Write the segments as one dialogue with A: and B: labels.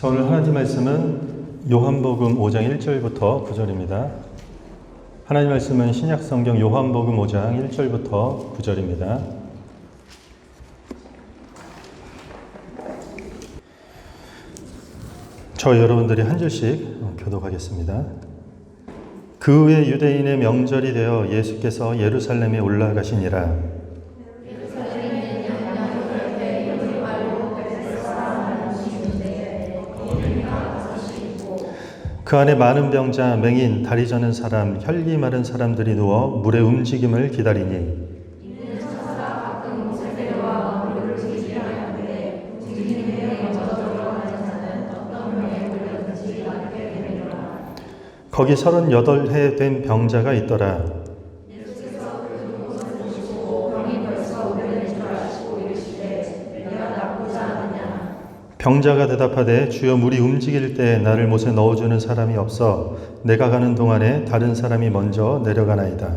A: 오늘 하나님 말씀은 요한복음 5장 1절부터 9절입니다. 하나님 말씀은 신약성경 요한복음 5장 1절부터 9절입니다. 저 여러분들이 한 절씩 교독하겠습니다. 그 후에 유대인의 명절이 되어 예수께서 예루살렘에 올라가시니라. 그 안에 많은 병자, 맹인, 다리 저는 사람, 혈기 마른 사람들이 누워 물의 움직임을 기다리니 거기 38해 된 병자가 있더라. 병자가 대답하되 주여 물이 움직일 때 나를 못에 넣어주는 사람이 없어 내가 가는 동안에 다른 사람이 먼저 내려가나이다.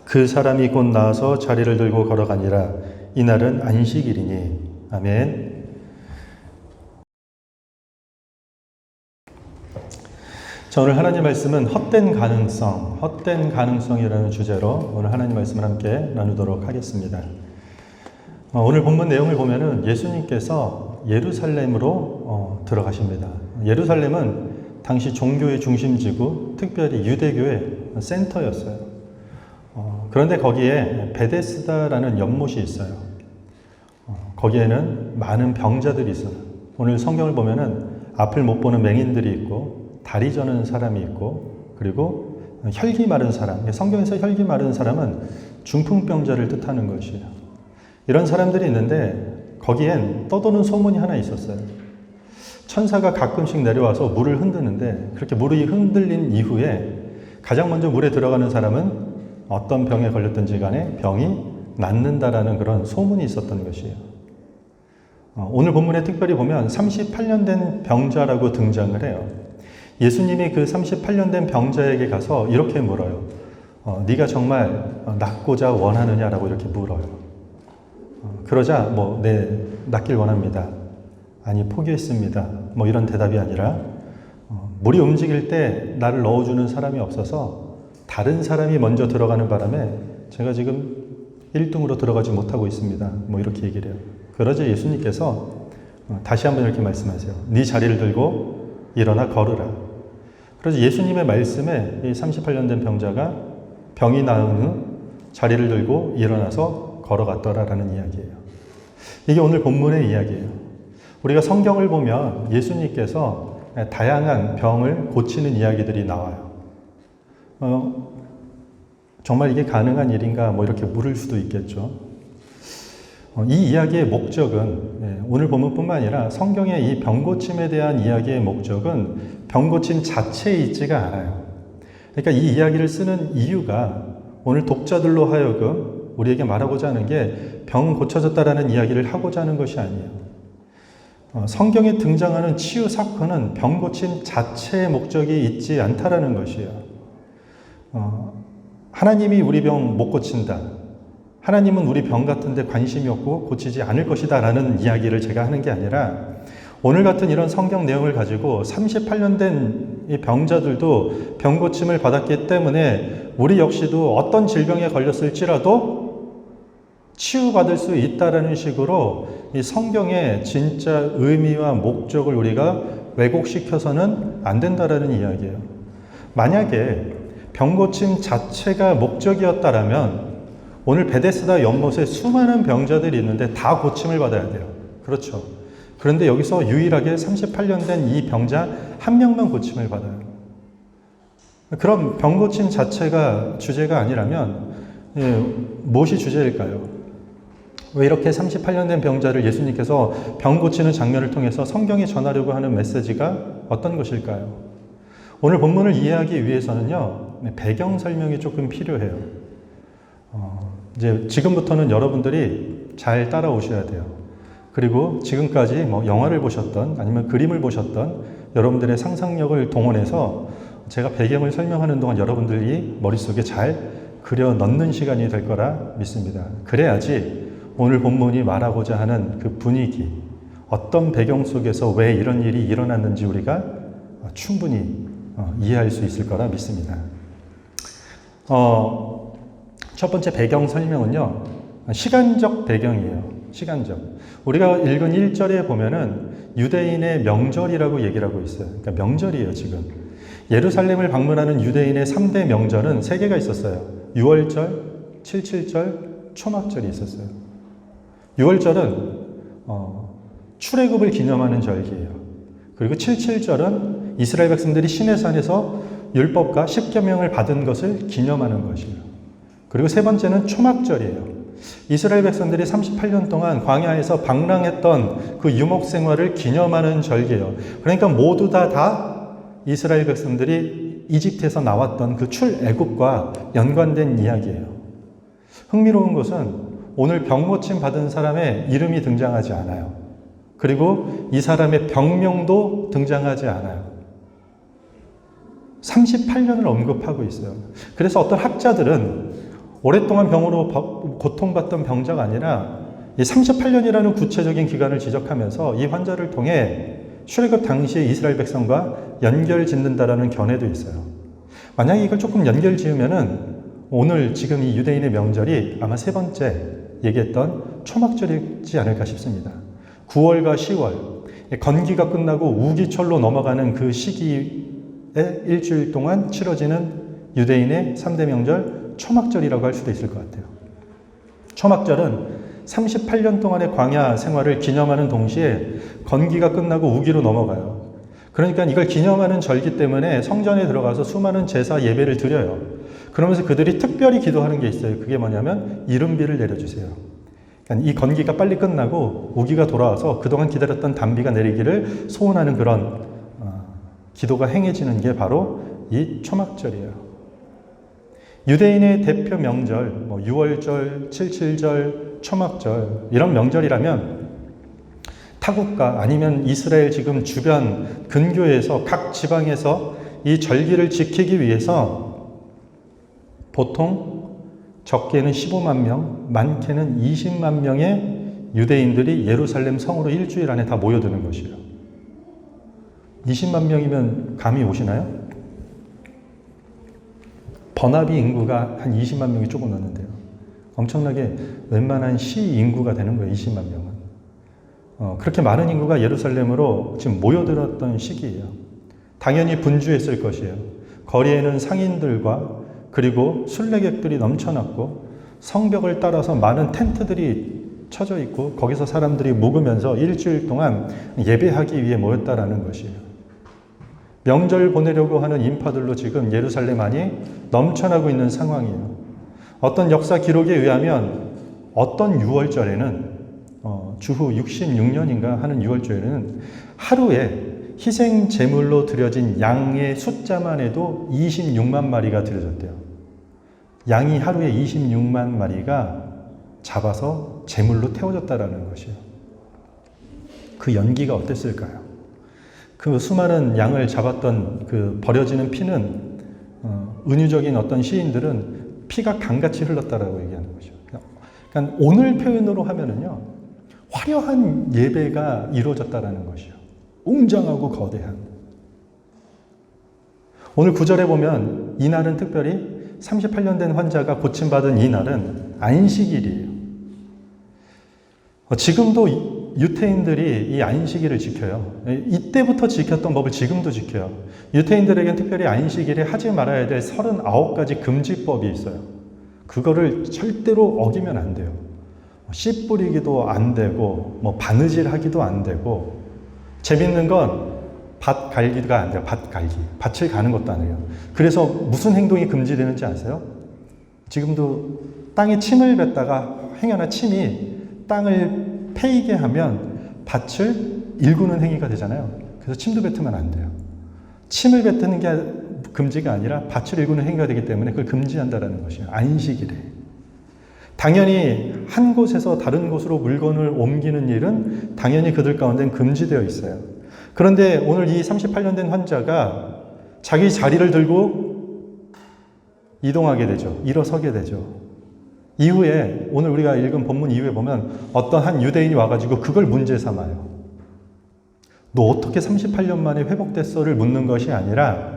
A: 그 사람이 곧 나와서 자리를 들고 걸어가니라. 이날은 안식일이니. 아멘. 자, 오늘 하나님 말씀은 헛된 가능성이라는 주제로 오늘 하나님 말씀을 함께 나누도록 하겠습니다. 오늘 본문 내용을 보면은 예수님께서 예루살렘으로 들어가십니다. 예루살렘은 당시 종교의 중심지고 특별히 유대교의 센터였어요. 그런데 거기에 베데스다라는 연못이 있어요. 거기에는 많은 병자들이 있어요. 오늘 성경을 보면은 앞을 못 보는 맹인들이 있고 다리 저는 사람이 있고 그리고 혈기 마른 사람, 성경에서 혈기 마른 사람은 중풍병자를 뜻하는 것이에요. 이런 사람들이 있는데 거기엔 떠도는 소문이 하나 있었어요. 천사가 가끔씩 내려와서 물을 흔드는데 그렇게 물이 흔들린 이후에 가장 먼저 물에 들어가는 사람은 어떤 병에 걸렸든지 간에 병이 낫는다라는 그런 소문이 있었던 것이에요. 오늘 본문에 특별히 보면 38년 된 병자라고 등장을 해요. 예수님이 그 38년 된 병자에게 가서 이렇게 물어요. 네가 정말 낫고자 원하느냐라고 이렇게 물어요. 그러자 네, 낫길 원합니다. 아니, 포기했습니다. 이런 대답이 아니라 물이 움직일 때 나를 넣어주는 사람이 없어서 다른 사람이 먼저 들어가는 바람에 제가 지금 1등으로 들어가지 못하고 있습니다. 이렇게 얘기를 해요. 그러자 예수님께서 다시 한번 이렇게 말씀하세요. 네 자리를 들고 일어나 걸으라. 그래서 예수님의 말씀에 이 38년 된 병자가 병이 나은 후 자리를 들고 일어나서 걸어갔더라라는 이야기예요. 이게 오늘 본문의 이야기예요. 우리가 성경을 보면 예수님께서 다양한 병을 고치는 이야기들이 나와요. 정말 이게 가능한 일인가 이렇게 물을 수도 있겠죠. 이 이야기의 목적은 오늘 본문뿐만 아니라 성경의 이 병고침에 대한 이야기의 목적은 병고침 자체에 있지가 않아요. 그러니까 이 이야기를 쓰는 이유가 오늘 독자들로 하여금 우리에게 말하고자 하는 게 병 고쳐졌다라는 이야기를 하고자 하는 것이 아니에요. 성경에 등장하는 치유 사건은 병 고침 자체의 목적이 있지 않다라는 것이에요. 하나님이 우리 병 못 고친다. 하나님은 우리 병 같은데 관심이 없고 고치지 않을 것이다 라는 이야기를 제가 하는 게 아니라 오늘 같은 이런 성경 내용을 가지고 38년 된 이 병자들도 병 고침을 받았기 때문에 우리 역시도 어떤 질병에 걸렸을지라도 치유받을 수 있다라는 식으로 이 성경의 진짜 의미와 목적을 우리가 왜곡시켜서는 안 된다라는 이야기예요. 만약에 병 고침 자체가 목적이었다라면 오늘 베데스다 연못에 수많은 병자들이 있는데 다 고침을 받아야 돼요. 그렇죠. 그런데 여기서 유일하게 38년 된 이 병자 한 명만 고침을 받아요. 그럼 병 고침 자체가 주제가 아니라면 무엇이 주제일까요? 왜 이렇게 38년 된 병자를 예수님께서 병 고치는 장면을 통해서 성경이 전하려고 하는 메시지가 어떤 것일까요? 오늘 본문을 이해하기 위해서는요, 배경 설명이 조금 필요해요. 이제 지금부터는 여러분들이 잘 따라오셔야 돼요. 그리고 지금까지 영화를 보셨던 아니면 그림을 보셨던 여러분들의 상상력을 동원해서 제가 배경을 설명하는 동안 여러분들이 머릿속에 잘 그려 넣는 시간이 될 거라 믿습니다. 그래야지 오늘 본문이 말하고자 하는 그 분위기, 어떤 배경 속에서 왜 이런 일이 일어났는지 우리가 충분히 이해할 수 있을 거라 믿습니다. 첫 번째 배경 설명은요, 시간적 배경이에요. 시간적. 우리가 읽은 1절에 보면은 유대인의 명절이라고 얘기를 하고 있어요. 그러니까 명절이에요, 지금. 예루살렘을 방문하는 유대인의 3대 명절은 3개가 있었어요. 6월절, 77절, 초막절이 있었어요. 6월절은 출애굽을 기념하는 절기예요. 그리고 77절은 이스라엘 백성들이 시내산에서 율법과 십계명을 받은 것을 기념하는 것이에요. 그리고 세 번째는 초막절이에요. 이스라엘 백성들이 38년 동안 광야에서 방랑했던 그 유목 생활을 기념하는 절기예요. 그러니까 모두 다 이스라엘 백성들이 이집트에서 나왔던 그 출애굽과 연관된 이야기예요. 흥미로운 것은 오늘 병 고침 받은 사람의 이름이 등장하지 않아요. 그리고 이 사람의 병명도 등장하지 않아요. 38년을 언급하고 있어요. 그래서 어떤 학자들은 오랫동안 병으로 고통받던 병자가 아니라 이 38년이라는 구체적인 기간을 지적하면서 이 환자를 통해 출애굽 당시의 이스라엘 백성과 연결 짓는다라는 견해도 있어요. 만약에 이걸 조금 연결 지으면은 오늘 지금 이 유대인의 명절이 아마 세 번째 얘기했던 초막절이지 않을까 싶습니다. 9월과 10월, 건기가 끝나고 우기철로 넘어가는 그 시기에 일주일 동안 치러지는 유대인의 3대 명절 초막절이라고 할 수도 있을 것 같아요. 초막절은 38년 동안의 광야 생활을 기념하는 동시에 건기가 끝나고 우기로 넘어가요. 그러니까 이걸 기념하는 절기 때문에 성전에 들어가서 수많은 제사 예배를 드려요. 그러면서 그들이 특별히 기도하는 게 있어요. 그게 뭐냐면 이른비를 내려주세요. 그러니까 이 건기가 빨리 끝나고 우기가 돌아와서 그동안 기다렸던 단비가 내리기를 소원하는 그런 기도가 행해지는 게 바로 이 초막절이에요. 유대인의 대표 명절, 6월절, 77절, 초막절 이런 명절이라면 타국가 아니면 이스라엘 지금 주변 근교에서 각 지방에서 이 절기를 지키기 위해서 보통 적게는 15만 명, 많게는 20만 명의 유대인들이 예루살렘 성으로 일주일 안에 다 모여드는 것이에요. 20만 명이면 감이 오시나요? 버나비 인구가 한 20만 명이 조금 넘는데요. 엄청나게 웬만한 시 인구가 되는 거예요, 20만 명은. 그렇게 많은 인구가 예루살렘으로 지금 모여들었던 시기예요. 당연히 분주했을 것이에요. 거리에는 상인들과 그리고 순례객들이 넘쳐났고 성벽을 따라서 많은 텐트들이 쳐져 있고 거기서 사람들이 묵으면서 일주일 동안 예배하기 위해 모였다라는 것이에요. 명절 보내려고 하는 인파들로 지금 예루살렘 안이 넘쳐나고 있는 상황이에요. 어떤 역사 기록에 의하면 어떤 6월절에는 주후 66년인가 하는 6월절에는 하루에 희생 제물로 드려진 양의 숫자만 해도 26만 마리가 드려졌대요. 양이 하루에 26만 마리가 잡아서 제물로 태워졌다라는 것이에요. 그 연기가 어땠을까요? 그 수많은 양을 잡았던 그 버려지는 피는 은유적인 어떤 시인들은 피가 강같이 흘렀다라고 얘기하는 거죠. 그러니까 오늘 표현으로 하면은요, 화려한 예배가 이루어졌다라는 것이요. 웅장하고 거대한. 오늘 9절에 보면 이날은 특별히 38년 된 환자가 고침받은 이날은 안식일이에요. 지금도 유태인들이 이 안식일을 지켜요. 이때부터 지켰던 법을 지금도 지켜요. 유태인들에겐 특별히 안식일에 하지 말아야 될 39가지 금지법이 있어요. 그거를 절대로 어기면 안 돼요. 씨 뿌리기도 안 되고, 바느질 하기도 안 되고, 재밌는 건 밭 갈기가 안 돼요. 밭 갈기. 밭을 가는 것도 안 해요. 그래서 무슨 행동이 금지되는지 아세요? 지금도 땅에 침을 뱉다가 행여나 침이 땅을 패이게 하면 밭을 일구는 행위가 되잖아요. 그래서 침도 뱉으면 안 돼요. 침을 뱉는 게 금지가 아니라 밭을 일구는 행위가 되기 때문에 그걸 금지한다는 것이에요. 안식일에. 당연히 한 곳에서 다른 곳으로 물건을 옮기는 일은 당연히 그들 가운데는 금지되어 있어요. 그런데 오늘 이 38년 된 환자가 자기 자리를 들고 이동하게 되죠. 일어서게 되죠. 이후에 오늘 우리가 읽은 본문 이후에 보면 어떤 한 유대인이 와가지고 그걸 문제 삼아요. 너 어떻게 38년 만에 회복됐어를 묻는 것이 아니라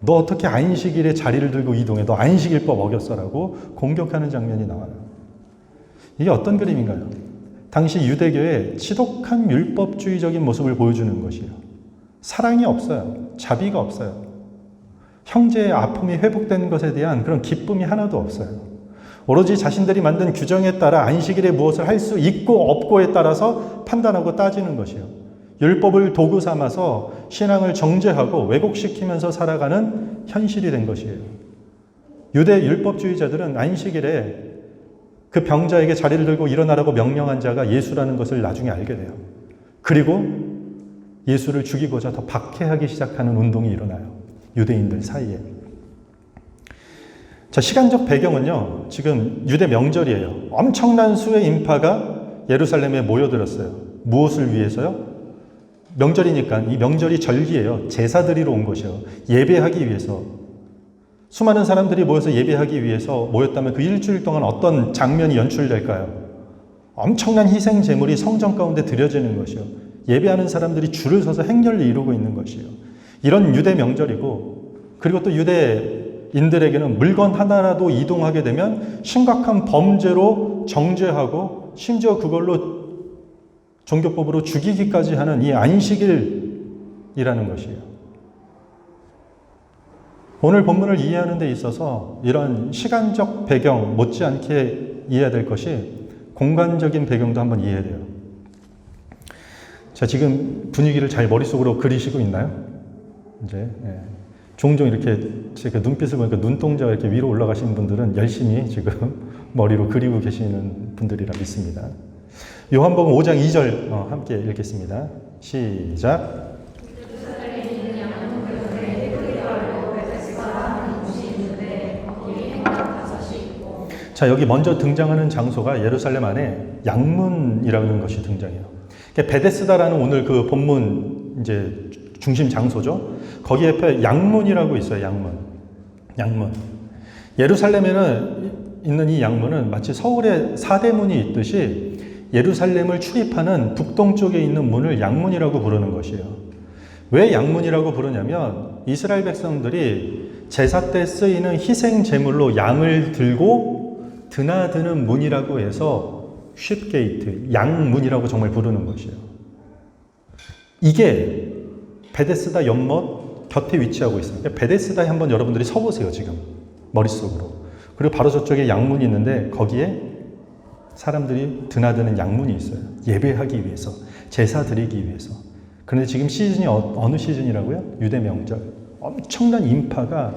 A: 너 어떻게 안식일에 자리를 들고 이동해? 너 안식일법 어겼어라고 공격하는 장면이 나와요. 이게 어떤 그림인가요? 당시 유대교의 지독한 율법주의적인 모습을 보여주는 것이에요. 사랑이 없어요. 자비가 없어요. 형제의 아픔이 회복된 것에 대한 그런 기쁨이 하나도 없어요. 오로지 자신들이 만든 규정에 따라 안식일에 무엇을 할 수 있고 없고에 따라서 판단하고 따지는 것이에요. 율법을 도구 삼아서 신앙을 정죄하고 왜곡시키면서 살아가는 현실이 된 것이에요. 유대 율법주의자들은 안식일에 그 병자에게 자리를 들고 일어나라고 명령한 자가 예수라는 것을 나중에 알게 돼요. 그리고 예수를 죽이고자 더 박해하기 시작하는 운동이 일어나요. 유대인들 사이에. 자, 시간적 배경은요, 지금 유대 명절이에요. 엄청난 수의 인파가 예루살렘에 모여들었어요. 무엇을 위해서요? 명절이니까 이 명절이 절기예요. 제사 드리러 온 것이요. 예배하기 위해서. 수많은 사람들이 모여서 예배하기 위해서 모였다면 그 일주일 동안 어떤 장면이 연출될까요? 엄청난 희생 제물이 성전 가운데 드려지는 것이요. 예배하는 사람들이 줄을 서서 행렬을 이루고 있는 것이요. 이런 유대 명절이고, 그리고 또 유대인들에게는 물건 하나라도 이동하게 되면 심각한 범죄로 정죄하고 심지어 그걸로 종교법으로 죽이기까지 하는 이 안식일이라는 것이에요. 오늘 본문을 이해하는 데 있어서 이런 시간적 배경 못지않게 이해해야 될 것이 공간적인 배경도 한번 이해해야 돼요. 자, 지금 분위기를 잘 머릿속으로 그리시고 있나요? 이제 종종 이렇게 제가 눈빛을 보니까 눈동자가 이렇게 위로 올라가시는 분들은 열심히 지금 머리로 그리고 계시는 분들이라 믿습니다. 요한복음 5장 2절 함께 읽겠습니다. 시작. 자, 여기 먼저 등장하는 장소가 예루살렘 안에 양문이라는 것이 등장해요. 베데스다라는 오늘 그 본문 이제 중심 장소죠. 거기 옆에 양문이라고 있어요. 양문. 예루살렘에는 있는 이 양문은 마치 서울에 사대문이 있듯이 예루살렘을 출입하는 북동쪽에 있는 문을 양문이라고 부르는 것이에요. 왜 양문이라고 부르냐면 이스라엘 백성들이 제사 때 쓰이는 희생 제물로 양을 들고 드나드는 문이라고 해서 쉽게이트, 양문이라고 정말 부르는 것이에요. 이게 베데스다 연못 곁에 위치하고 있습니다. 베데스다에 한번 여러분들이 서보세요, 지금 머릿속으로. 그리고 바로 저쪽에 양문이 있는데 거기에 사람들이 드나드는 양문이 있어요. 예배하기 위해서, 제사 드리기 위해서. 그런데 지금 시즌이 어느 시즌이라고요? 유대 명절. 엄청난 인파가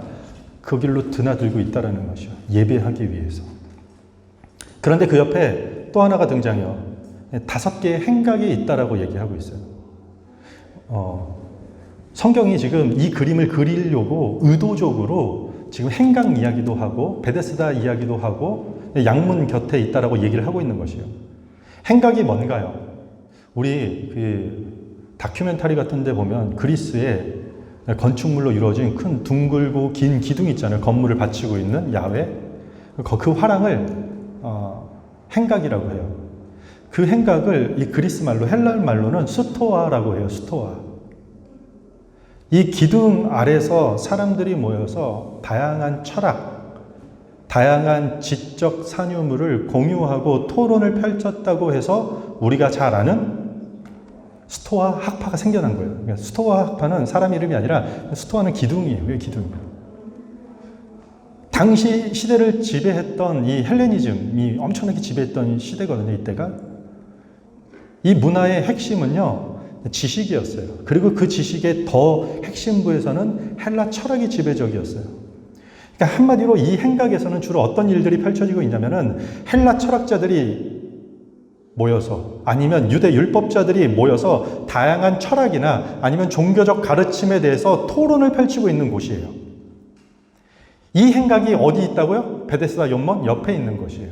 A: 그 길로 드나들고 있다는 것이요. 예배하기 위해서. 그런데 그 옆에 또 하나가 등장해요. 5개의 행각이 있다라고 얘기하고 있어요. 성경이 지금 이 그림을 그리려고 의도적으로 지금 행각 이야기도 하고 베데스다 이야기도 하고 양문 곁에 있다라고 얘기를 하고 있는 것이에요. 행각이 뭔가요? 우리 그 다큐멘터리 같은 데 보면 그리스의 건축물로 이루어진 큰 둥글고 긴 기둥 있잖아요. 건물을 받치고 있는 야외. 그 화랑을 행각이라고 해요. 그 행각을 이 그리스 말로 헬라 말로는 스토아라고 해요. 스토아. 이 기둥 아래서 사람들이 모여서 다양한 철학, 다양한 지적 산유물을 공유하고 토론을 펼쳤다고 해서 우리가 잘 아는 스토아 학파가 생겨난 거예요. 그러니까 스토아 학파는 사람 이름이 아니라 스토아는 기둥이에요. 왜 기둥이에요? 당시 시대를 지배했던 이 헬레니즘이 엄청나게 지배했던 시대거든요. 이때가. 이 문화의 핵심은요. 지식이었어요. 그리고 그 지식의 더 핵심부에서는 헬라 철학이 지배적이었어요. 그러니까 한마디로 이 행각에서는 주로 어떤 일들이 펼쳐지고 있냐면은 헬라 철학자들이 모여서 아니면 유대 율법자들이 모여서 다양한 철학이나 아니면 종교적 가르침에 대해서 토론을 펼치고 있는 곳이에요. 이 행각이 어디 있다고요? 베데스다 연못 옆에 있는 것이에요.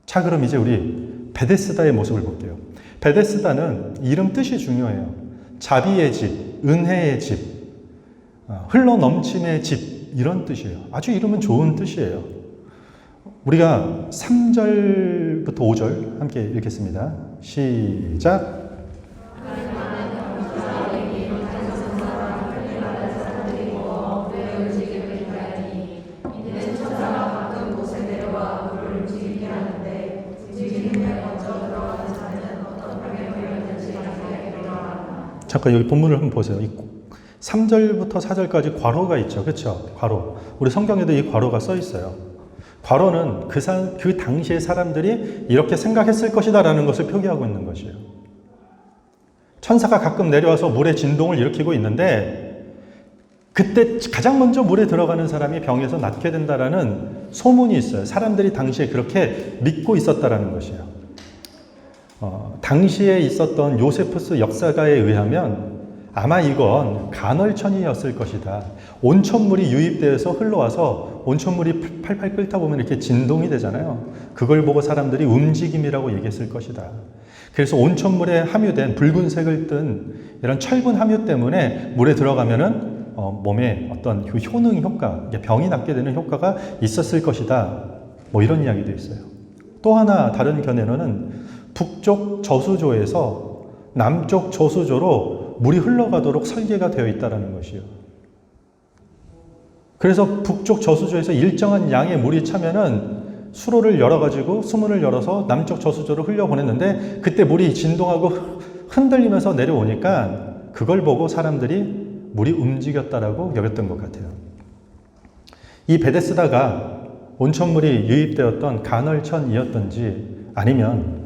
A: 자, 그럼 이제 우리 베데스다의 모습을 볼게요. 베데스다는 이름 뜻이 중요해요. 자비의 집, 은혜의 집, 흘러넘침의 집 이런 뜻이에요. 아주 이름은 좋은 뜻이에요. 우리가 3절부터 5절 함께 읽겠습니다. 시작. 잠깐 여기 본문을 한번 보세요. 3절부터 4절까지 괄호가 있죠. 그렇죠? 괄호. 우리 성경에도 이 괄호가 써 있어요. 괄호는 그 당시의 사람들이 이렇게 생각했을 것이다 라는 것을 표기하고 있는 것이에요. 천사가 가끔 내려와서 물의 진동을 일으키고 있는데 그때 가장 먼저 물에 들어가는 사람이 병에서 낫게 된다라는 소문이 있어요. 사람들이 당시에 그렇게 믿고 있었다라는 것이에요. 당시에 있었던 요세푸스 역사가에 의하면 아마 이건 간헐천이었을 것이다. 온천물이 유입되어서 흘러와서 온천물이 팔팔 끓다 보면 이렇게 진동이 되잖아요. 그걸 보고 사람들이 움직임이라고 얘기했을 것이다. 그래서 온천물에 함유된 붉은색을 뜬 이런 철분 함유 때문에 물에 들어가면은 몸에 어떤 그 효능 효과, 병이 낫게 되는 효과가 있었을 것이다. 뭐 이런 이야기도 있어요. 또 하나 다른 견해로는 북쪽 저수조에서 남쪽 저수조로 물이 흘러가도록 설계가 되어 있다는 것이요. 그래서 북쪽 저수조에서 일정한 양의 물이 차면은 수로를 열어가지고 수문을 열어서 남쪽 저수조로 흘려보냈는데 그때 물이 진동하고 흔들리면서 내려오니까 그걸 보고 사람들이 물이 움직였다라고 여겼던 것 같아요. 이 베데스다가 온천물이 유입되었던 간헐천이었던지 아니면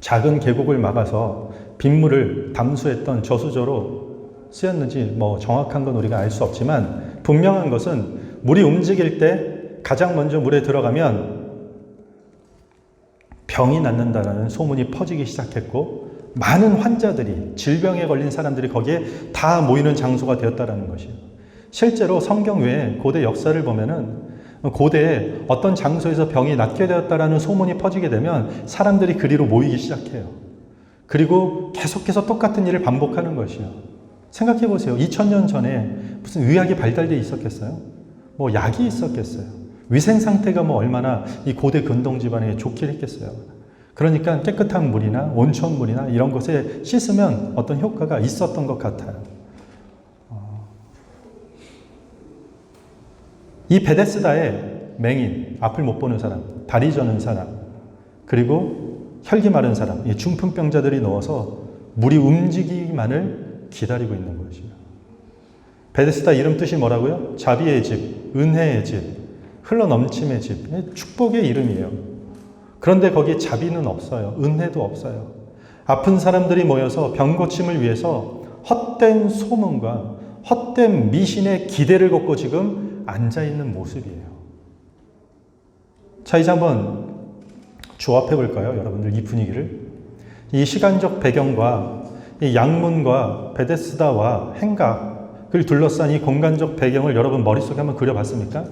A: 작은 계곡을 막아서 빗물을 담수했던 저수조로 쓰였는지 뭐 정확한 건 우리가 알 수 없지만 분명한 것은 물이 움직일 때 가장 먼저 물에 들어가면 병이 낫는다라는 소문이 퍼지기 시작했고 많은 환자들이 질병에 걸린 사람들이 거기에 다 모이는 장소가 되었다라는 것이에요. 실제로 성경 외에 고대 역사를 보면은 고대에 어떤 장소에서 병이 낫게 되었다라는 소문이 퍼지게 되면 사람들이 그리로 모이기 시작해요. 그리고 계속해서 똑같은 일을 반복하는 것이요. 생각해 보세요. 2000년 전에 무슨 의학이 발달되어 있었겠어요? 뭐 약이 있었겠어요? 위생 상태가 뭐 얼마나 이 고대 근동 집안에 좋길 했겠어요? 그러니까 깨끗한 물이나 온천물이나 이런 것에 씻으면 어떤 효과가 있었던 것 같아요. 이 베데스다의 맹인, 앞을 못 보는 사람, 다리 저는 사람, 그리고 혈기 마른 사람, 이 중풍병자들이 누워서 물이 움직이기만을 기다리고 있는 것이에요. 베데스다 이름 뜻이 뭐라고요? 자비의 집, 은혜의 집, 흘러넘침의 집, 축복의 이름이에요. 그런데 거기에 자비는 없어요. 은혜도 없어요. 아픈 사람들이 모여서 병 고침을 위해서 헛된 소문과 헛된 미신의 기대를 걷고 지금 앉아있는 모습이에요. 자, 이제 한번 조합해 볼까요? 여러분들 이 분위기를. 이 시간적 배경과 이 양문과 베데스다와 행각을 둘러싼 이 공간적 배경을 여러분 머릿속에 한번 그려봤습니까?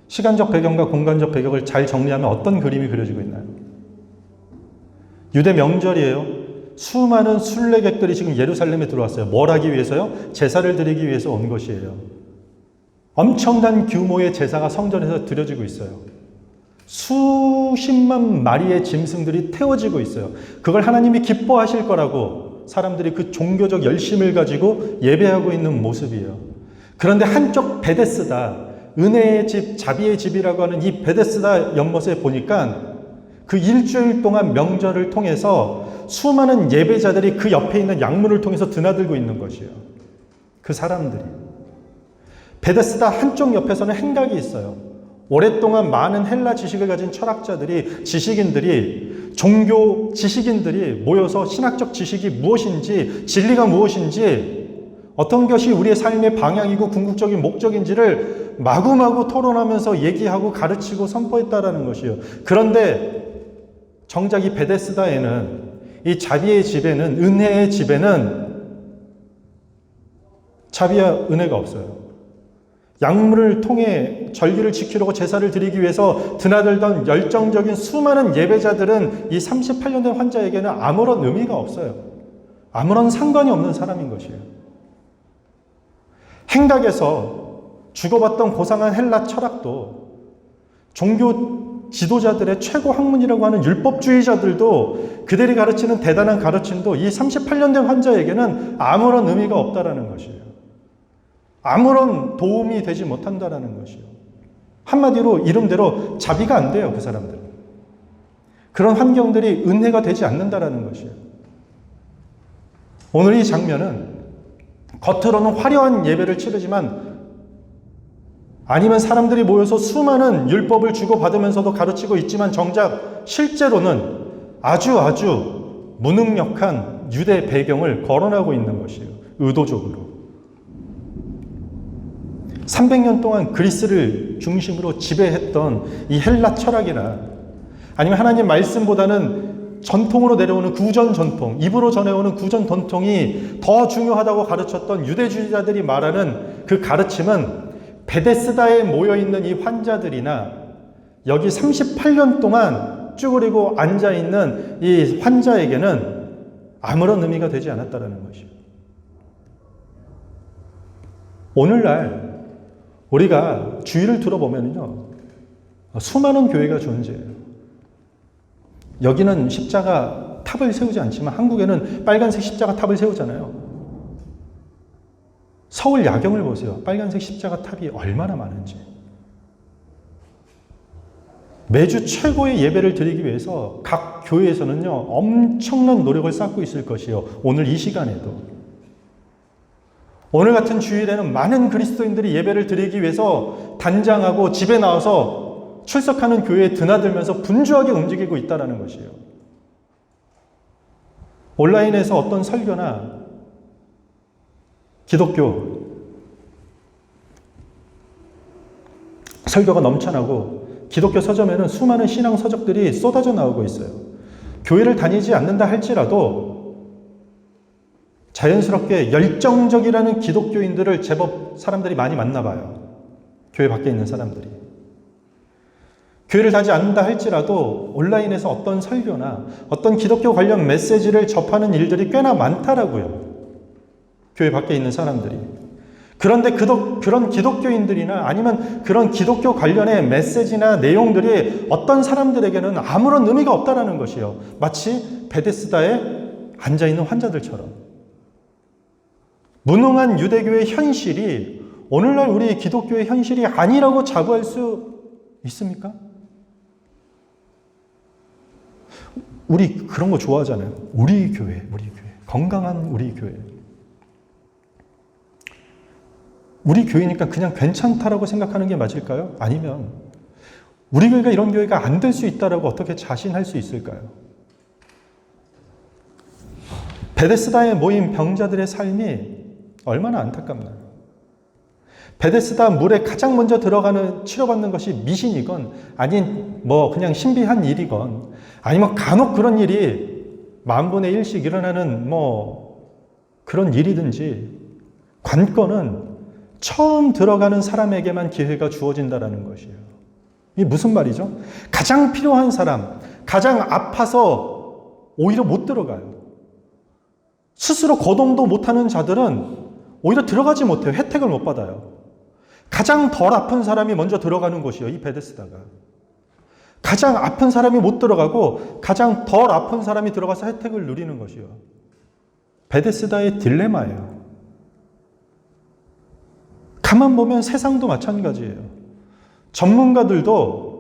A: 시간적 배경과 공간적 배경을 잘 정리하면 어떤 그림이 그려지고 있나요? 유대 명절이에요. 수많은 순례객들이 지금 예루살렘에 들어왔어요. 뭘 하기 위해서요? 제사를 드리기 위해서 온 것이에요. 엄청난 규모의 제사가 성전에서 드려지고 있어요. 수십만 마리의 짐승들이 태워지고 있어요. 그걸 하나님이 기뻐하실 거라고 사람들이 그 종교적 열심을 가지고 예배하고 있는 모습이에요. 그런데 한쪽 베데스다, 은혜의 집, 자비의 집이라고 하는 이 베데스다 연못에 보니까 그 일주일 동안 명절을 통해서 수많은 예배자들이 그 옆에 있는 양문을 통해서 드나들고 있는 것이에요. 그 사람들이. 베데스다 한쪽 옆에서는 행각이 있어요. 오랫동안 많은 헬라 지식을 가진 철학자들이, 지식인들이, 종교 지식인들이 모여서 신학적 지식이 무엇인지, 진리가 무엇인지, 어떤 것이 우리의 삶의 방향이고 궁극적인 목적인지를 마구마구 토론하면서 얘기하고 가르치고 선포했다라는 것이에요. 그런데 정작 이 베데스다에는, 이 자비의 집에는, 은혜의 집에는 자비와 은혜가 없어요. 약물을 통해 절기를 지키려고 제사를 드리기 위해서 드나들던 열정적인 수많은 예배자들은 이 38년 된 환자에게는 아무런 의미가 없어요. 아무런 상관이 없는 사람인 것이에요. 행각에서 주고받던 고상한 헬라 철학도 종교 지도자들의 최고 학문이라고 하는 율법주의자들도 그들이 가르치는 대단한 가르침도 이 38년 된 환자에게는 아무런 의미가 없다라는 것이에요. 아무런 도움이 되지 못한다라는 것이에요. 한마디로 이름대로 자비가 안 돼요, 그 사람들은. 그런 환경들이 은혜가 되지 않는다라는 것이에요. 오늘 이 장면은 겉으로는 화려한 예배를 치르지만 아니면 사람들이 모여서 수많은 율법을 주고받으면서도 가르치고 있지만 정작 실제로는 아주 무능력한 유대 배경을 거론하고 있는 것이에요. 의도적으로. 300년 동안 그리스를 중심으로 지배했던 이 헬라 철학이나 아니면 하나님 말씀보다는 전통으로 내려오는 구전 전통, 입으로 전해오는 구전 전통이 더 중요하다고 가르쳤던 유대주의자들이 말하는 그 가르침은 베데스다에 모여있는 이 환자들이나 여기 38년 동안 쭈그리고 앉아있는 이 환자에게는 아무런 의미가 되지 않았다는 것이에요. 오늘날 우리가 주위를 둘러보면요, 수많은 교회가 존재해요. 여기는 십자가 탑을 세우지 않지만 한국에는 빨간색 십자가 탑을 세우잖아요. 서울 야경을 보세요. 빨간색 십자가 탑이 얼마나 많은지. 매주 최고의 예배를 드리기 위해서 각 교회에서는요, 엄청난 노력을 쌓고 있을 것이요. 오늘 이 시간에도. 오늘 같은 주일에는 많은 그리스도인들이 예배를 드리기 위해서 단장하고 집에 나와서 출석하는 교회에 드나들면서 분주하게 움직이고 있다는 것이에요. 온라인에서 어떤 설교나 기독교 설교가 넘쳐나고 기독교 서점에는 수많은 신앙 서적들이 쏟아져 나오고 있어요. 교회를 다니지 않는다 할지라도 자연스럽게 열정적이라는 기독교인들을 제법 사람들이 많이 만나봐요. 교회 밖에 있는 사람들이. 교회를 다니지 않는다 할지라도 온라인에서 어떤 설교나 어떤 기독교 관련 메시지를 접하는 일들이 꽤나 많다라고요. 교회 밖에 있는 사람들이. 그런데 그런 기독교인들이나 아니면 그런 기독교 관련의 메시지나 내용들이 어떤 사람들에게는 아무런 의미가 없다라는 것이에요. 마치 베데스다에 앉아있는 환자들처럼. 무능한 유대교의 현실이 오늘날 우리 기독교의 현실이 아니라고 자부할 수 있습니까? 우리 그런 거 좋아하잖아요. 우리 교회. 건강한 우리 교회. 우리 교회니까 그냥 괜찮다라고 생각하는 게 맞을까요? 아니면 우리 교회가 이런 교회가 안 될 수 있다라고 어떻게 자신할 수 있을까요? 베데스다에 모인 병자들의 삶이 얼마나 안타깝나요? 베데스다 물에 가장 먼저 들어가는 치료받는 것이 미신이건 아닌 그냥 신비한 일이건 아니면 간혹 그런 일이 10,000분의 1씩 일어나는 그런 일이든지 관건은 처음 들어가는 사람에게만 기회가 주어진다는 것이에요. 이게 무슨 말이죠? 가장 필요한 사람, 가장 아파서 오히려 못 들어가요. 스스로 거동도 못하는 자들은 오히려 들어가지 못해요. 혜택을 못 받아요. 가장 덜 아픈 사람이 먼저 들어가는 곳이에요. 이 베데스다가. 가장 아픈 사람이 못 들어가고 가장 덜 아픈 사람이 들어가서 혜택을 누리는 것이에요. 베데스다의 딜레마예요. 가만 보면 세상도 마찬가지예요. 전문가들도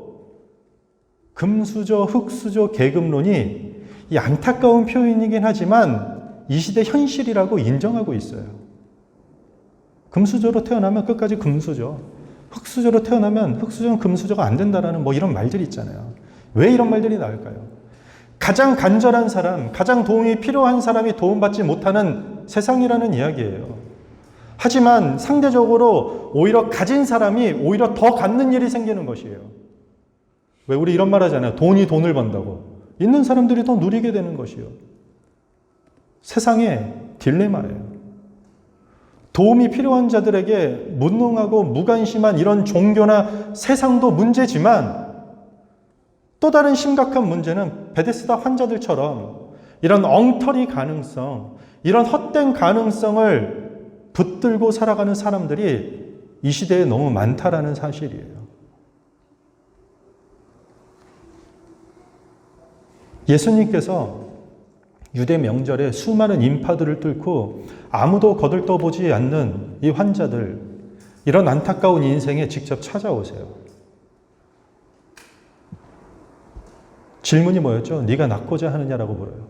A: 금수저, 흙수저, 계급론이 이 안타까운 표현이긴 하지만 이 시대 현실이라고 인정하고 있어요. 금수저로 태어나면 끝까지 금수저, 흙수저로 태어나면 흙수저는 금수저가 안 된다라는 이런 말들이 있잖아요. 왜 이런 말들이 나올까요? 가장 간절한 사람, 가장 도움이 필요한 사람이 도움받지 못하는 세상이라는 이야기예요. 하지만 상대적으로 오히려 가진 사람이 오히려 더 갖는 일이 생기는 것이에요. 왜 우리 이런 말 하잖아요. 돈이 돈을 번다고. 있는 사람들이 더 누리게 되는 것이에요. 세상의 딜레마예요. 도움이 필요한 자들에게 무능하고 무관심한 이런 종교나 세상도 문제지만 또 다른 심각한 문제는 베데스다 환자들처럼 이런 엉터리 가능성, 이런 헛된 가능성을 붙들고 살아가는 사람들이 이 시대에 너무 많다라는 사실이에요. 예수님께서 유대 명절에 수많은 인파들을 뚫고 아무도 거들떠보지 않는 이 환자들, 이런 안타까운 인생에 직접 찾아오세요. 질문이 뭐였죠? 네가 낫고자 하느냐라고 물어요.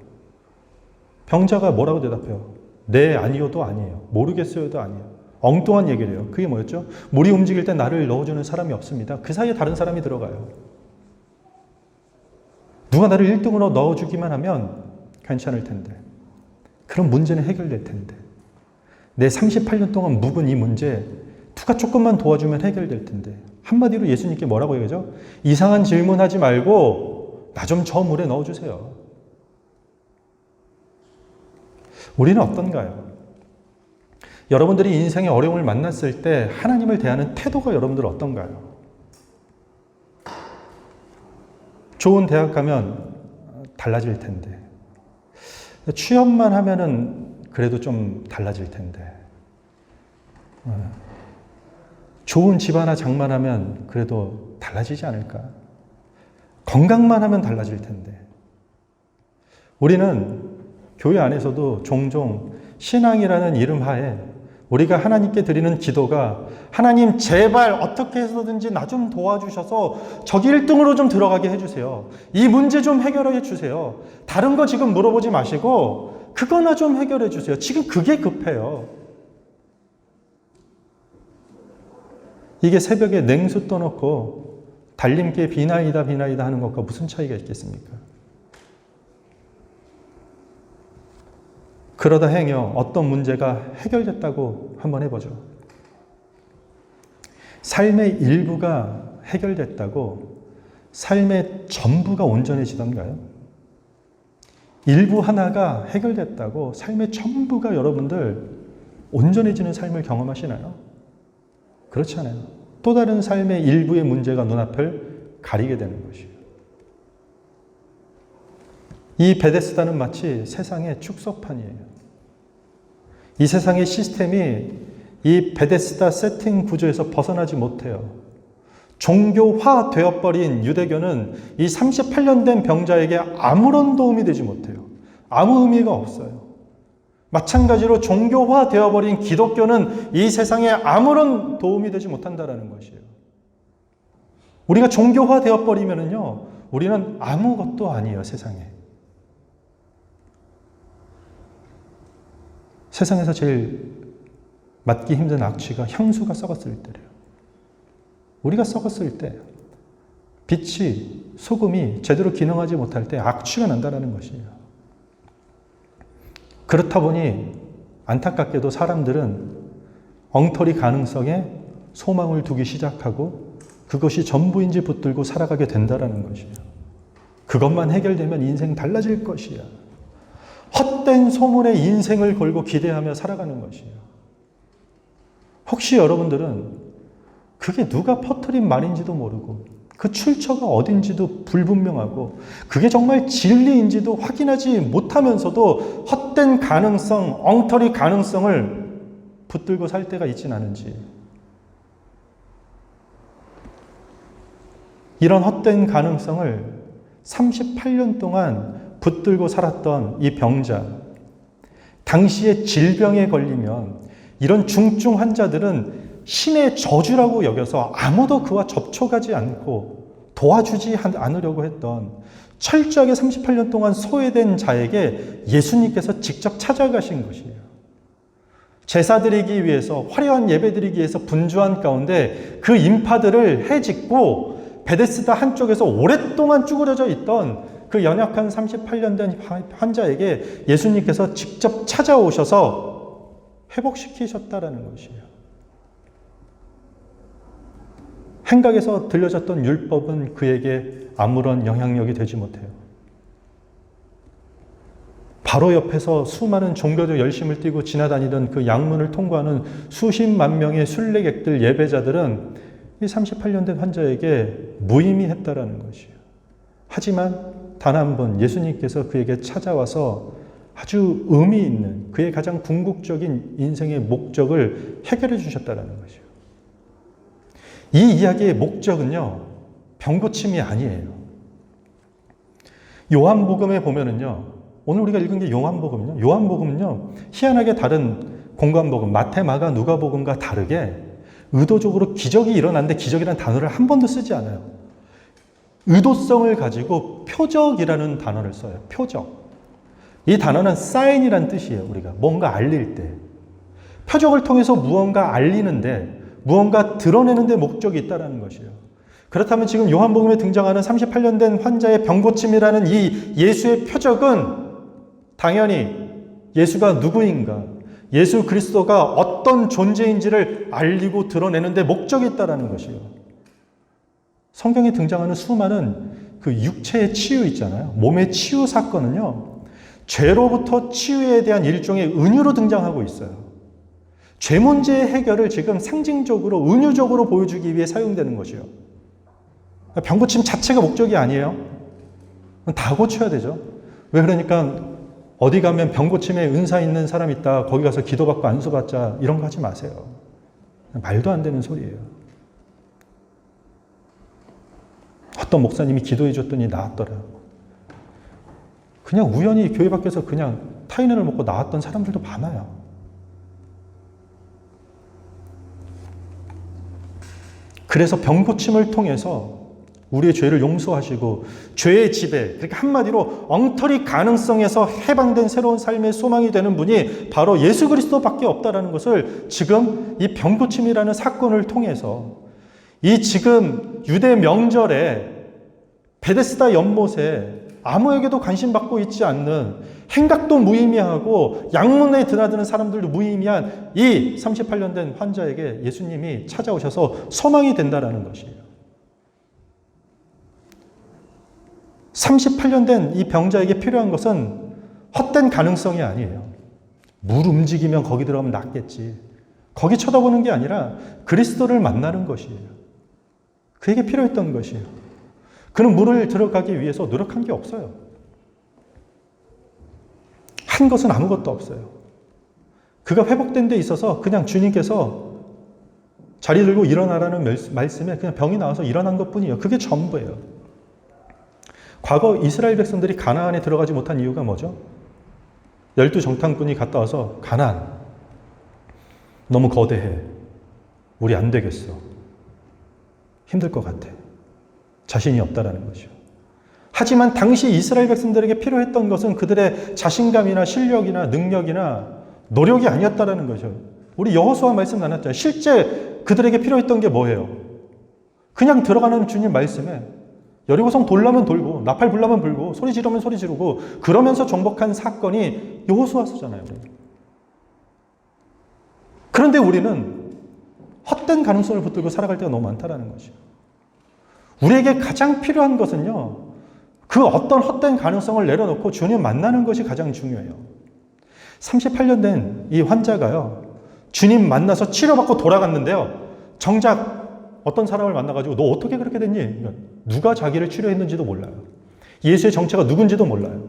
A: 병자가 뭐라고 대답해요? 네, 아니요도 아니에요. 모르겠어요도 아니에요. 엉뚱한 얘기를 해요. 그게 뭐였죠? 물이 움직일 때 나를 넣어주는 사람이 없습니다. 그 사이에 다른 사람이 들어가요. 누가 나를 1등으로 넣어주기만 하면 괜찮을 텐데. 그럼 문제는 해결될 텐데. 내 38년 동안 묵은 이 문제 누가 조금만 도와주면 해결될 텐데. 한마디로 예수님께 뭐라고 얘기하죠? 이상한 질문하지 말고 나 좀 저 물에 넣어주세요. 우리는 어떤가요? 여러분들이 인생의 어려움을 만났을 때 하나님을 대하는 태도가 여러분들 어떤가요? 좋은 대학 가면 달라질 텐데, 취업만 하면은 그래도 좀 달라질 텐데, 좋은 집 하나 장만하면 그래도 달라지지 않을까? 건강만 하면 달라질 텐데. 우리는 교회 안에서도 종종 신앙이라는 이름 하에 우리가 하나님께 드리는 기도가 하나님 제발 어떻게 해서든지 나 좀 도와주셔서 저기 1등으로 좀 들어가게 해주세요. 이 문제 좀 해결해 주세요. 다른 거 지금 물어보지 마시고 그거나 좀 해결해 주세요. 지금 그게 급해요. 이게 새벽에 냉수 떠놓고 달림께 비나이다 비나이다 하는 것과 무슨 차이가 있겠습니까? 그러다 행여 어떤 문제가 해결됐다고 한번 해보죠. 삶의 일부가 해결됐다고 삶의 전부가 온전해지던가요? 일부 하나가 해결됐다고 삶의 전부가 여러분들 온전해지는 삶을 경험하시나요? 그렇지 않아요. 또 다른 삶의 일부의 문제가 눈앞을 가리게 되는 것이에요. 이 베데스다는 마치 세상의 축소판이에요. 이 세상의 시스템이 이 베데스다 세팅 구조에서 벗어나지 못해요. 종교화 되어버린 유대교는 이 38년 된 병자에게 아무런 도움이 되지 못해요. 아무 의미가 없어요. 마찬가지로 종교화 되어버린 기독교는 이 세상에 아무런 도움이 되지 못한다는 것이에요. 우리가 종교화 되어버리면요, 우리는 아무것도 아니에요, 세상에. 세상에서 제일 맞기 힘든 악취가 향수가 썩었을 때래요. 우리가 썩었을 때 빛이, 소금이 제대로 기능하지 못할 때 악취가 난다는 것이에요. 그렇다 보니 안타깝게도 사람들은 엉터리 가능성에 소망을 두기 시작하고 그것이 전부인지 붙들고 살아가게 된다는 것이에요. 그것만 해결되면 인생 달라질 것이야. 헛된 소문에 인생을 걸고 기대하며 살아가는 것이에요. 혹시 여러분들은 그게 누가 퍼뜨린 말인지도 모르고 그 출처가 어딘지도 불분명하고 그게 정말 진리인지도 확인하지 못하면서도 헛된 가능성, 엉터리 가능성을 붙들고 살 때가 있진 않은지. 이런 헛된 가능성을 38년 동안 붙들고 살았던 이 병자, 당시에 질병에 걸리면 이런 중증 환자들은 신의 저주라고 여겨서 아무도 그와 접촉하지 않고 도와주지 않으려고 했던 철저하게 38년 동안 소외된 자에게 예수님께서 직접 찾아가신 것이에요. 제사 드리기 위해서, 화려한 예배 드리기 위해서 분주한 가운데 그 인파들을 해짓고 베데스다 한쪽에서 오랫동안 쭈그려져 있던 그 연약한 38년 된 환자에게 예수님께서 직접 찾아오셔서 회복시키셨다라는 것이에요. 행각에서 들려졌던 율법은 그에게 아무런 영향력이 되지 못해요. 바로 옆에서 수많은 종교적 열심을 띠고 지나다니던 그 양문을 통과하는 수십만 명의 순례객들, 예배자들은 이 38년 된 환자에게 무의미했다라는 것이에요. 하지만 단 한 번 예수님께서 그에게 찾아와서 아주 의미 있는 그의 가장 궁극적인 인생의 목적을 해결해 주셨다는 것이에요. 이 이야기의 목적은요, 병고침이 아니에요. 요한복음에 보면은요, 오늘 우리가 읽은 게 요한복음이요. 요한복음은요, 희한하게 다른 공관복음, 마태, 마가, 누가복음과 다르게 의도적으로 기적이 일어났는데 기적이라는 단어를 한 번도 쓰지 않아요. 의도성을 가지고 표적이라는 단어를 써요. 표적. 이 단어는 사인이란 뜻이에요. 우리가 뭔가 알릴 때. 표적을 통해서 무언가 알리는데, 무언가 드러내는데 목적이 있다는 것이에요. 그렇다면 지금 요한복음에 등장하는 38년 된 환자의 병고침이라는 이 예수의 표적은 당연히 예수가 누구인가, 예수 그리스도가 어떤 존재인지를 알리고 드러내는데 목적이 있다는 것이에요. 성경에 등장하는 수많은 그 육체의 치유 있잖아요. 몸의 치유 사건은요, 죄로부터 치유에 대한 일종의 은유로 등장하고 있어요. 죄 문제의 해결을 지금 상징적으로, 은유적으로 보여주기 위해 사용되는 것이요. 병고침 자체가 목적이 아니에요. 다 고쳐야 되죠. 왜 그러니까 어디 가면 병고침에 은사 있는 사람 있다, 거기 가서 기도받고 안수받자, 이런 거 하지 마세요. 말도 안 되는 소리예요. 어떤 목사님이 기도해 줬더니 나았더라. 그냥 우연히 교회 밖에서 그냥 타이레놀 먹고 나았던 사람들도 많아요. 그래서 병고침을 통해서 우리의 죄를 용서하시고 죄의 지배, 그러니까 한마디로 엉터리 가능성에서 해방된 새로운 삶의 소망이 되는 분이 바로 예수 그리스도밖에 없다는 것을 지금 이 병고침이라는 사건을 통해서, 이 지금 유대 명절에 베데스다 연못에 아무에게도 관심받고 있지 않는, 행각도 무의미하고 양문에 드나드는 사람들도 무의미한 이 38년 된 환자에게 예수님이 찾아오셔서 소망이 된다는 것이에요. 38년 된 이 병자에게 필요한 것은 헛된 가능성이 아니에요. 물 움직이면 거기 들어가면 낫겠지. 거기 쳐다보는 게 아니라 그리스도를 만나는 것이에요. 그에게 필요했던 것이에요. 그는 물을 들어가기 위해서 노력한 게 없어요. 한 것은 아무것도 없어요. 그가 회복된 데 있어서 그냥 주님께서 자리 들고 일어나라는 말씀에 그냥 병이 나와서 일어난 것뿐이에요. 그게 전부예요. 과거 이스라엘 백성들이 가나안에 들어가지 못한 이유가 뭐죠? 12정탐꾼이 갔다 와서 가나안 너무 거대해. 우리 안 되겠어. 힘들 것 같아. 자신이 없다라는 것이요. 하지만 당시 이스라엘 백성들에게 필요했던 것은 그들의 자신감이나 실력이나 능력이나 노력이 아니었다라는 거죠. 우리 여호수아 말씀 나눴잖아요. 실제 그들에게 필요했던 게 뭐예요? 그냥 들어가는 주님 말씀에 여리고성 돌라면 돌고 나팔 불라면 불고 소리 지르면 소리 지르고 그러면서 정복한 사건이 여호수아서잖아요. 그런데 우리는 헛된 가능성을 붙들고 살아갈 때가 너무 많다라는 것이죠. 우리에게 가장 필요한 것은요, 그 어떤 헛된 가능성을 내려놓고 주님 만나는 것이 가장 중요해요. 38년 된 이 환자가요, 주님 만나서 치료받고 돌아갔는데요, 정작 어떤 사람을 만나가지고 너 어떻게 그렇게 됐니? 누가 자기를 치료했는지도 몰라요. 예수의 정체가 누군지도 몰라요.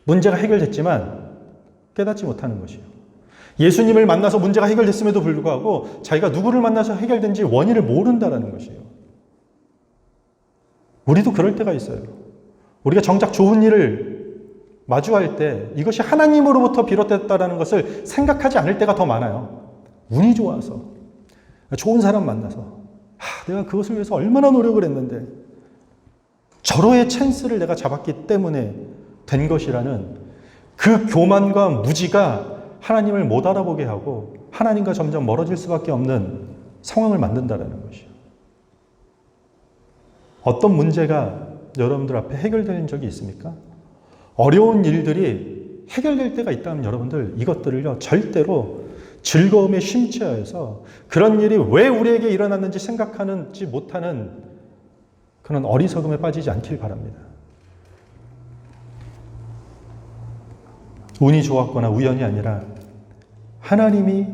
A: 문제가 해결됐지만 깨닫지 못하는 것이에요. 예수님을 만나서 문제가 해결됐음에도 불구하고 자기가 누구를 만나서 해결된지 원인을 모른다는 것이에요. 우리도 그럴 때가 있어요. 우리가 정작 좋은 일을 마주할 때 이것이 하나님으로부터 비롯됐다는 것을 생각하지 않을 때가 더 많아요. 운이 좋아서. 좋은 사람 만나서 내가 그것을 위해서 얼마나 노력을 했는데 절호의 찬스를 내가 잡았기 때문에 된 것이라는 그 교만과 무지가 하나님을 못 알아보게 하고 하나님과 점점 멀어질 수밖에 없는 상황을 만든다는 것이요. 어떤 문제가 여러분들 앞에 해결되는 적이 있습니까? 어려운 일들이 해결될 때가 있다면 여러분들 이것들을요, 절대로 즐거움에 심취하여서 그런 일이 왜 우리에게 일어났는지 생각하지 못하는 그런 어리석음에 빠지지 않길 바랍니다. 운이 좋았거나 우연이 아니라 하나님이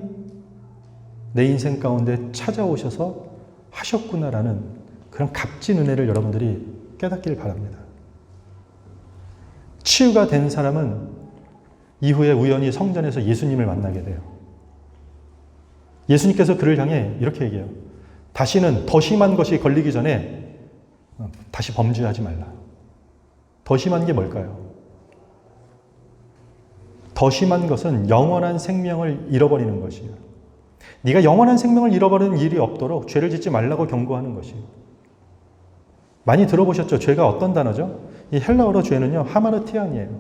A: 내 인생 가운데 찾아오셔서 하셨구나라는 그런 값진 은혜를 여러분들이 깨닫길 바랍니다. 치유가 된 사람은 이후에 우연히 성전에서 예수님을 만나게 돼요. 예수님께서 그를 향해 이렇게 얘기해요. 다시는 더 심한 것이 걸리기 전에 다시 범죄하지 말라. 더 심한 게 뭘까요? 더 심한 것은 영원한 생명을 잃어버리는 것이에요. 네가 영원한 생명을 잃어버리는 일이 없도록 죄를 짓지 말라고 경고하는 것이에요. 많이 들어보셨죠? 죄가 어떤 단어죠? 이 헬라어로 죄는요, 하마르티안이에요.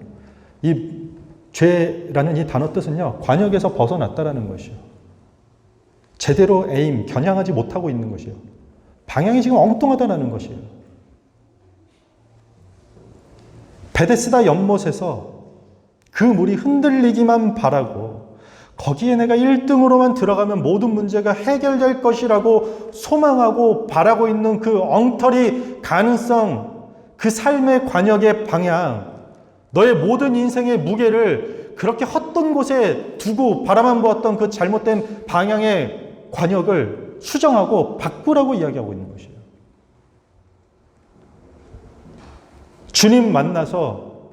A: 이 죄라는 이 단어 뜻은요, 관역에서 벗어났다라는 것이요. 제대로 겨냥하지 못하고 있는 것이요. 방향이 지금 엉뚱하다라는 것이에요. 베데스다 연못에서 그 물이 흔들리기만 바라고 거기에 내가 1등으로만 들어가면 모든 문제가 해결될 것이라고 소망하고 바라고 있는 그 엉터리 가능성, 그 삶의 관역의 방향, 너의 모든 인생의 무게를 그렇게 헛된 곳에 두고 바라만 보았던 그 잘못된 방향의 관역을 수정하고 바꾸라고 이야기하고 있는 것이에요. 주님 만나서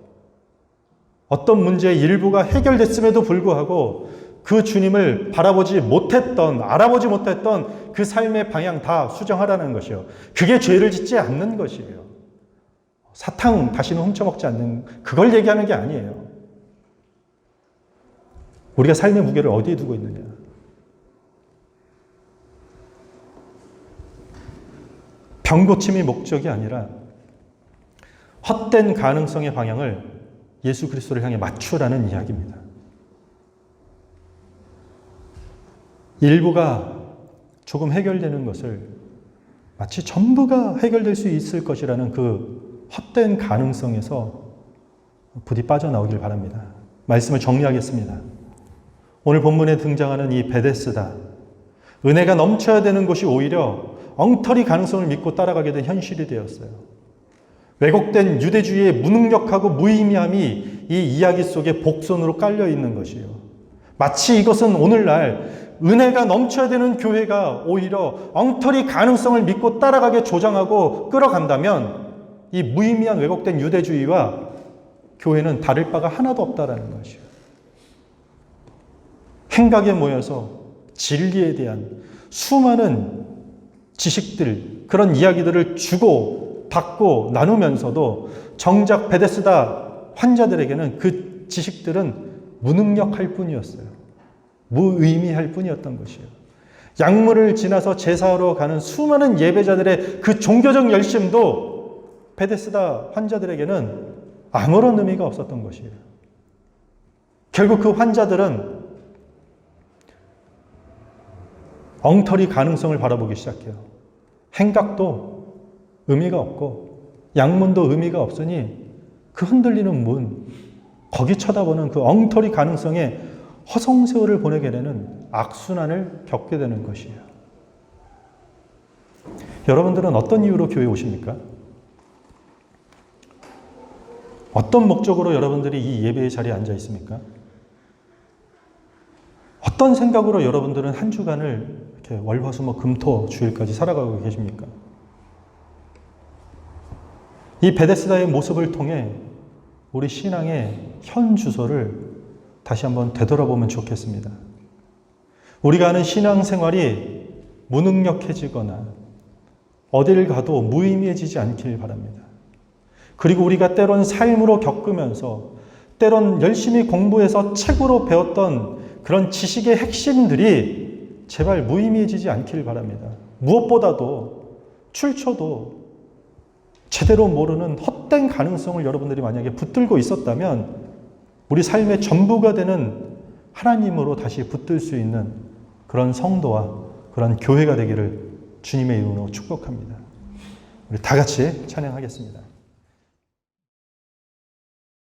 A: 어떤 문제의 일부가 해결됐음에도 불구하고 그 주님을 알아보지 못했던 그 삶의 방향 다 수정하라는 것이요. 그게 죄를 짓지 않는 것이에요. 사탕 다시는 훔쳐먹지 않는, 그걸 얘기하는 게 아니에요. 우리가 삶의 무게를 어디에 두고 있느냐. 병 고침이 목적이 아니라 헛된 가능성의 방향을 예수 그리스도를 향해 맞추라는 이야기입니다. 일부가 조금 해결되는 것을 마치 전부가 해결될 수 있을 것이라는 그 헛된 가능성에서 부디 빠져나오길 바랍니다. 말씀을 정리하겠습니다. 오늘 본문에 등장하는 이 베데스다, 은혜가 넘쳐야 되는 곳이 오히려 엉터리 가능성을 믿고 따라가게 된 현실이 되었어요. 왜곡된 유대주의의 무능력하고 무의미함이 이 이야기 속에 복선으로 깔려 있는 것이에요. 마치 이것은 오늘날 은혜가 넘쳐야 되는 교회가 오히려 엉터리 가능성을 믿고 따라가게 조장하고 끌어간다면 이 무의미한 왜곡된 유대주의와 교회는 다를 바가 하나도 없다라는 것이에요. 행각에 모여서 진리에 대한 수많은 지식들, 그런 이야기들을 주고 받고 나누면서도 정작 베데스다 환자들에게는 그 지식들은 무능력할 뿐이었어요. 무의미할 뿐이었던 것이에요. 약물을 지나서 제사하러 가는 수많은 예배자들의 그 종교적 열심도 베데스다 환자들에게는 아무런 의미가 없었던 것이에요. 결국 그 환자들은 엉터리 가능성을 바라보기 시작해요. 행각도 의미가 없고 약문도 의미가 없으니 그 흔들리는 문, 거기 쳐다보는 그 엉터리 가능성에 허송세월을 보내게 되는 악순환을 겪게 되는 것이에요. 여러분들은 어떤 이유로 교회에 오십니까? 어떤 목적으로 여러분들이 이 예배의 자리에 앉아 있습니까? 어떤 생각으로 여러분들은 한 주간을 이렇게 월화수목금토 주일까지 살아가고 계십니까? 이 베데스다의 모습을 통해 우리 신앙의 현 주소를 다시 한번 되돌아보면 좋겠습니다. 우리가 하는 신앙생활이 무능력해지거나 어딜 가도 무의미해지지 않길 바랍니다. 그리고 우리가 때론 삶으로 겪으면서 때론 열심히 공부해서 책으로 배웠던 그런 지식의 핵심들이 제발 무의미해지지 않길 바랍니다. 무엇보다도 출처도 제대로 모르는 헛된 가능성을 여러분들이 만약에 붙들고 있었다면 우리 삶의 전부가 되는 하나님으로 다시 붙들 수 있는 그런 성도와 그런 교회가 되기를 주님의 이름으로 축복합니다. 우리 다 같이 찬양하겠습니다.